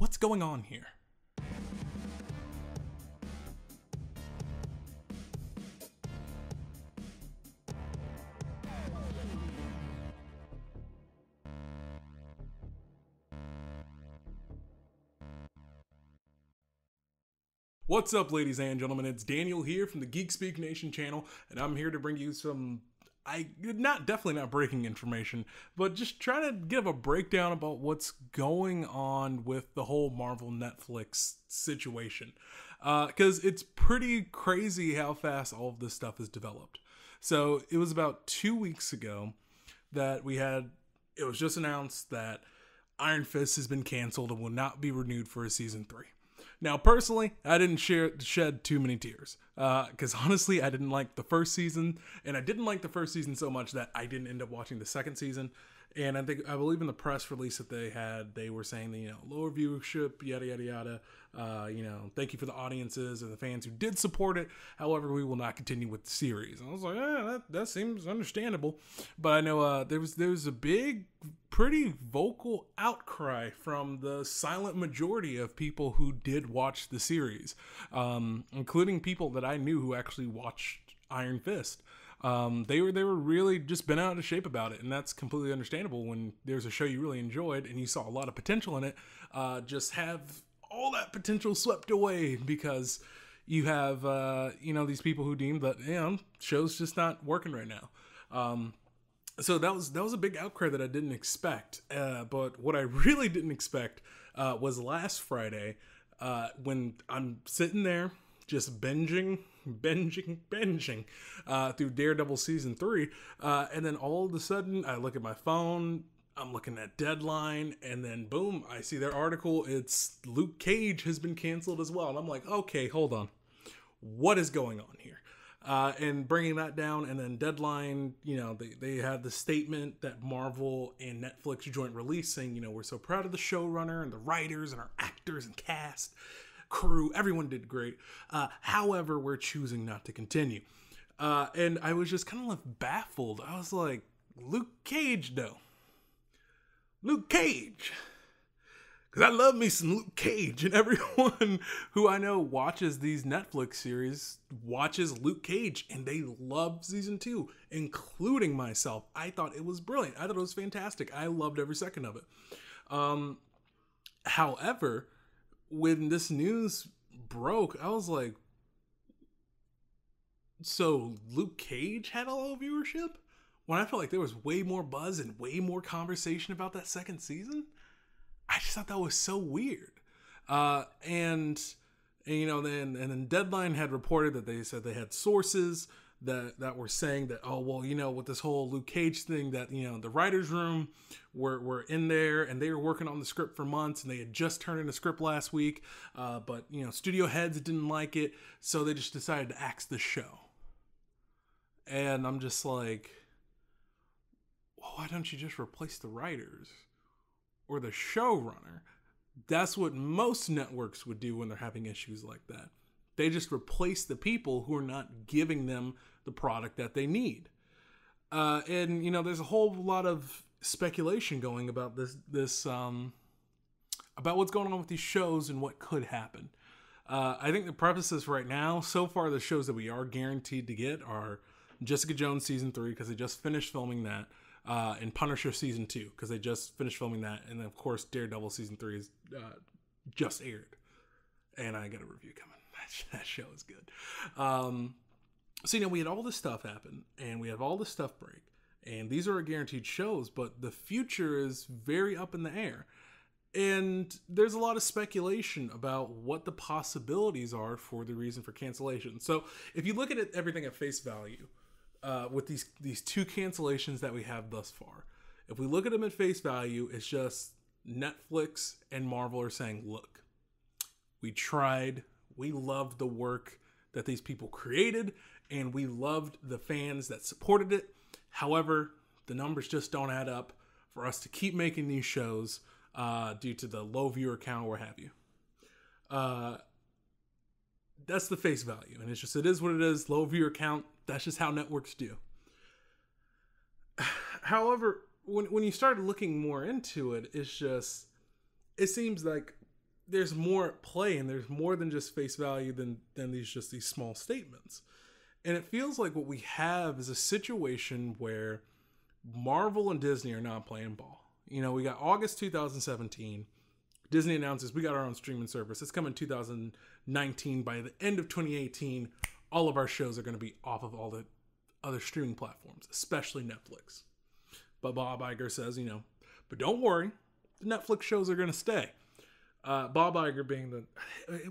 What's going on here? What's up, ladies and gentlemen? It's Daniel here from the Geek Speak Nation channel, and I'm here to bring you some, definitely not breaking information, but just trying to give a breakdown about what's going on with the whole Marvel Netflix situation. Because it's pretty crazy how fast all of this stuff has developed. So it was about 2 weeks ago that it was just announced that Iron Fist has been canceled and will not be renewed for a season 3. Now, personally, I didn't shed too many tears because honestly, I didn't like the first season, and I didn't like the first season so much that I didn't end up watching the second season. And I believe in the press release that they were saying that, lower viewership, yada yada yada. Thank you for the audiences and the fans who did support it. However, we will not continue with the series. And I was like, that seems understandable. But I know there was a big, pretty vocal outcry from the silent majority of people who did watch the series, including people that I knew who actually watched Iron Fist. They were really just bent out of shape about it, and that's completely understandable when there's a show you really enjoyed and you saw a lot of potential in it. Just have all that potential swept away because you have these people who deem that show's just not working right now. So that was a big outcry that I didn't expect. But what I really didn't expect was last Friday when I'm sitting there just binging through Daredevil season 3, and then all of a sudden I look at my phone, I'm looking at Deadline, and then boom, I see their article. It's Luke Cage has been canceled as well, and I'm like, okay, hold on, what is going on here? And bringing that down, and then Deadline, they had the statement that Marvel and Netflix joint release saying, we're so proud of the showrunner and the writers and our actors and cast, crew, everyone did great. However, we're choosing not to continue. And I was just kind of left baffled. I was like, Luke Cage, though. Luke Cage. Because I love me some Luke Cage. And everyone who I know watches these Netflix series watches Luke Cage. And they love season 2, including myself. I thought it was brilliant. I thought it was fantastic. I loved every second of it. However, when this news broke, I was like, so Luke Cage had a low viewership? When I felt like there was way more buzz and way more conversation about that second season? I just thought that was so weird. And then Deadline had reported that they said they had sources that were saying that, with this whole Luke Cage thing, that, the writer's room were in there and they were working on the script for months and they had just turned in a script last week. But studio heads didn't like it. So they just decided to axe the show. And I'm just like, well, why don't you just replace the writers or the showrunner? That's what most networks would do when they're having issues like that. They just replace the people who are not giving them the product that they need. And there's a whole lot of speculation going about this about what's going on with these shows and what could happen. I think the preface is right now, so far the shows that we are guaranteed to get are Jessica Jones season 3, because they just finished filming that, and Punisher season 2, because they just finished filming that, and then of course Daredevil season 3 is just aired, and I got a review coming. That show is good. So we had all this stuff happen, and we have all this stuff break, and these are guaranteed shows, but the future is very up in the air. And there's a lot of speculation about what the possibilities are for the reason for cancellation. So if you look at everything at face value, with these 2 cancellations that we have thus far, if we look at them at face value, it's just Netflix and Marvel are saying, look, we tried, we loved the work that these people created, and we loved the fans that supported it. However, the numbers just don't add up for us to keep making these shows due to the low viewer count or what have you. That's the face value. And it is what it is. Low viewer count. That's just how networks do. However, when you start looking more into it, it seems like there's more at play, and there's more than just face value than these small statements. And it feels like what we have is a situation where Marvel and Disney are not playing ball. You know, we got August 2017. Disney announces we got our own streaming service. It's coming 2019. By the end of 2018, all of our shows are going to be off of all the other streaming platforms, especially Netflix. But Bob Iger says, you know, but don't worry, the Netflix shows are going to stay. Bob Iger being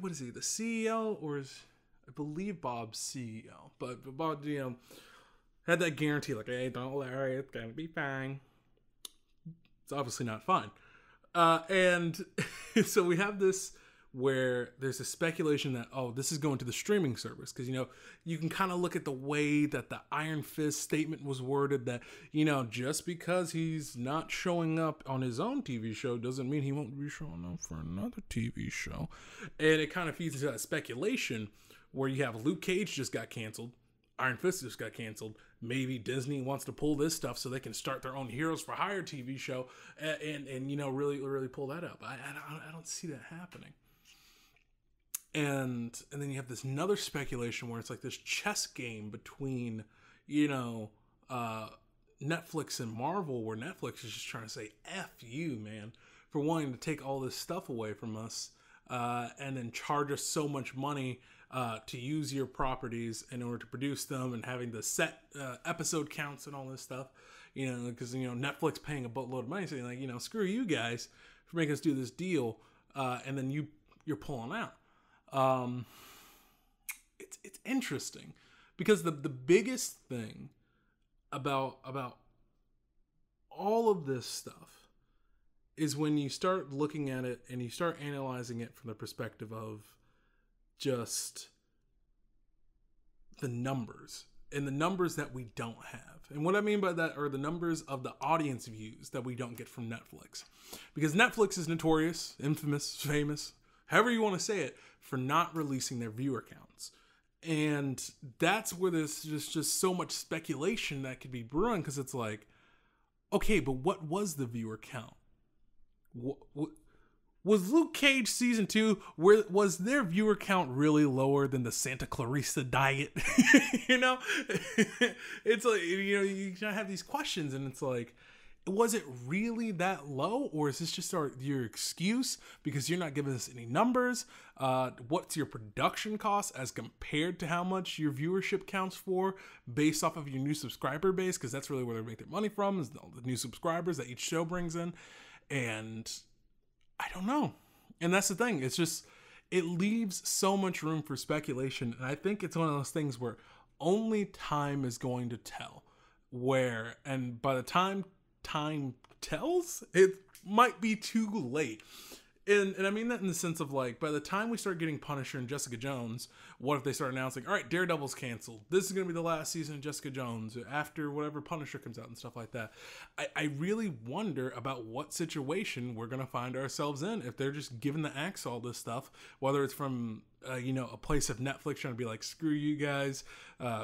what is he, the CEO, or is, I believe Bob's CEO, but Bob, you know, had that guarantee, like, hey, don't worry, it's going to be fine. It's obviously not fine. And so we have this where there's a speculation that, oh, this is going to the streaming service. Because, you know, you can kind of look at the way that the Iron Fist statement was worded that, you know, just because he's not showing up on his own TV show doesn't mean he won't be showing up for another TV show. And it kind of feeds into that speculation where you have Luke Cage just got canceled. Iron Fist just got canceled. Maybe Disney wants to pull this stuff so they can start their own Heroes for Hire TV show and you know, really pull that up. I don't see that happening. And then you have this another speculation where it's like this chess game between, you know, Netflix and Marvel, where Netflix is just trying to say, F you, man, for wanting to take all this stuff away from us and then charge us so much money to use your properties in order to produce them, and having the set episode counts and all this stuff, you know, because, you know, Netflix paying a boatload of money, saying, like, you know, screw you guys for making us do this deal, and then you're pulling out. It's interesting because the biggest thing about all of this stuff is when you start looking at it and you start analyzing it from the perspective of just the numbers, and the numbers that we don't have. And what I mean by that are the numbers of the audience views that we don't get from Netflix. Because Netflix is notorious, infamous, famous, however you want to say it, for not releasing their viewer counts. And that's where there's just so much speculation that could be brewing, because it's like, okay, but what was the viewer count? What was Luke Cage season 2, where was their viewer count really lower than the Santa Clarita Diet? You know, it's like, you know, you have these questions, and it's like, was it really that low, or is this just your excuse because you're not giving us any numbers? What's your production cost as compared to how much your viewership counts for, based off of your new subscriber base? Because that's really where they make their money from, is all the new subscribers that each show brings in. And I don't know. And that's the thing. It's just, it leaves so much room for speculation. And I think it's one of those things where only time is going to tell where, and by the time tells, it might be too late. And I mean that in the sense of, like, by the time we start getting Punisher and Jessica Jones, what if they start announcing, all right, Daredevil's canceled, this is going to be the last season of Jessica Jones after whatever Punisher comes out and stuff like that. I really wonder about what situation we're going to find ourselves in if they're just giving the axe all this stuff, whether it's from you know, a place of Netflix trying to be like, screw you guys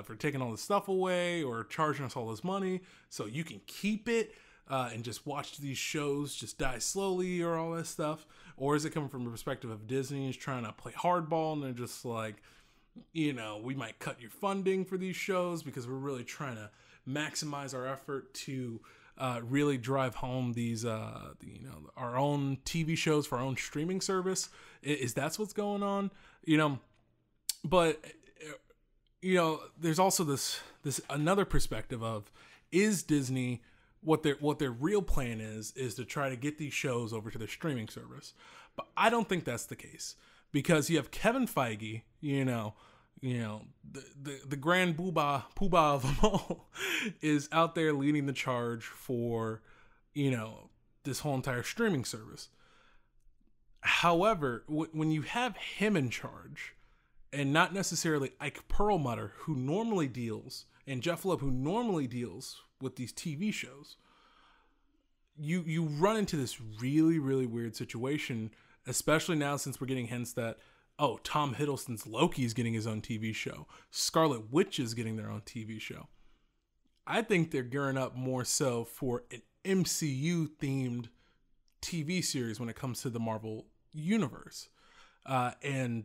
for taking all this stuff away, or charging us all this money so you can keep it and just watch these shows just die slowly, or all this stuff. Or is it coming from the perspective of Disney is trying to play hardball, and they're just like, you know, we might cut your funding for these shows because we're really trying to maximize our effort to really drive home these, you know, our own TV shows for our own streaming service? Is that's what's going on? You know, but, you know, there's also this another perspective of, is Disney, what their real plan is to try to get these shows over to their streaming service. But I don't think that's the case, because you have Kevin Feige, you know, the grand poobah of them all, is out there leading the charge for, you know, this whole entire streaming service. However, when you have him in charge, and not necessarily Ike Perlmutter, who normally deals, and Jeff Loeb, who normally deals with these TV shows, you run into this really, really weird situation, especially now since we're getting hints that, oh, Tom Hiddleston's Loki is getting his own TV show. Scarlet Witch is getting their own TV show. I think they're gearing up more so for an MCU-themed TV series when it comes to the Marvel universe, and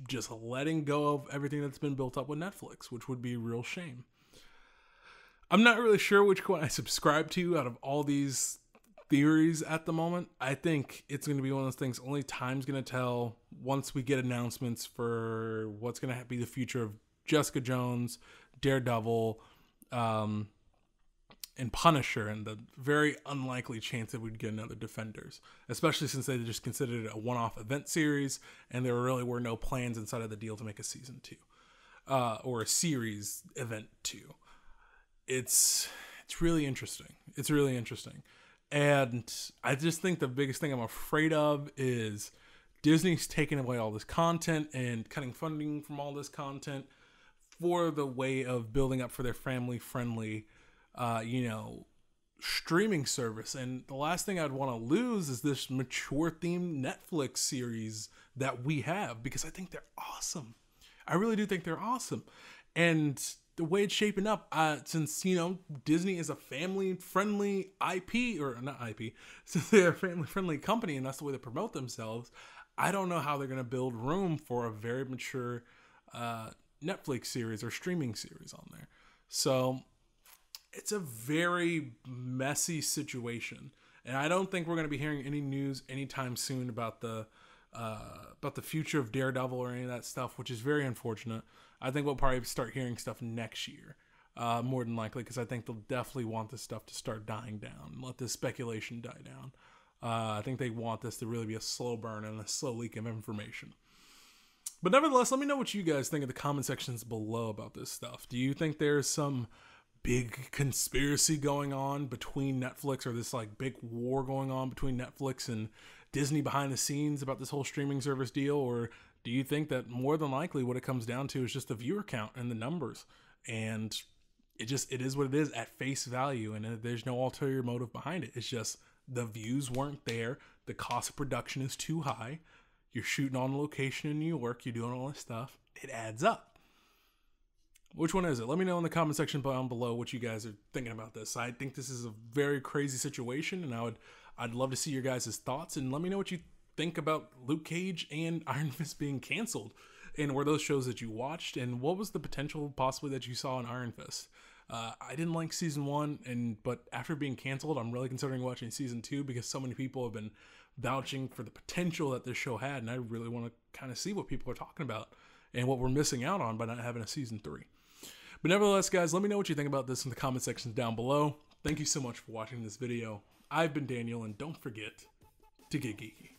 just letting go of everything that's been built up with Netflix, which would be a real shame. I'm not really sure which one I subscribe to out of all these theories at the moment. I think it's going to be one of those things only time's going to tell once we get announcements for what's going to be the future of Jessica Jones, Daredevil, and Punisher, and the very unlikely chance that we'd get another Defenders, especially since they just considered it a one-off event series and there really were no plans inside of the deal to make a season 2 or a series event 2. It's really interesting. It's really interesting. And I just think the biggest thing I'm afraid of is Disney's taking away all this content and cutting funding from all this content for the way of building up for their family-friendly, streaming service. And the last thing I'd want to lose is this mature-themed Netflix series that we have, because I think they're awesome. I really do think they're awesome. And the way it's shaping up, since, Disney is a family-friendly IP, or not IP, since they're a family-friendly company and that's the way they promote themselves, I don't know how they're going to build room for a very mature Netflix series or streaming series on there. So it's a very messy situation. And I don't think we're going to be hearing any news anytime soon about the future of Daredevil or any of that stuff, which is very unfortunate. I think we'll probably start hearing stuff next year, more than likely, because I think they'll definitely want this stuff to start dying down, let this speculation die down. I think they want this to really be a slow burn and a slow leak of information. But nevertheless, let me know what you guys think in the comment sections below about this stuff. Do you think there's some big conspiracy going on between Netflix, or this like big war going on between Netflix and Disney behind the scenes about this whole streaming service deal? Or do you think that more than likely what it comes down to is just the viewer count and the numbers, and it is what it is at face value, and there's no ulterior motive behind it? It's just the views weren't there, the cost of production is too high, you're shooting on location in New York, you're doing all this stuff, it adds up. Which one is it? Let me know in the comment section down below what you guys are thinking about this. I think this is a very crazy situation, and I'd love to see your guys' thoughts, and let me know what you think about Luke Cage and Iron Fist being canceled, and were those shows that you watched, and what was the potential possibly that you saw in Iron Fist? I didn't like season 1, but after being canceled, I'm really considering watching season 2 because so many people have been vouching for the potential that this show had, and I really want to kind of see what people are talking about and what we're missing out on by not having a season 3. But nevertheless, guys, let me know what you think about this in the comment sections down below. Thank you so much for watching this video. I've been Daniel, and don't forget to get geeky.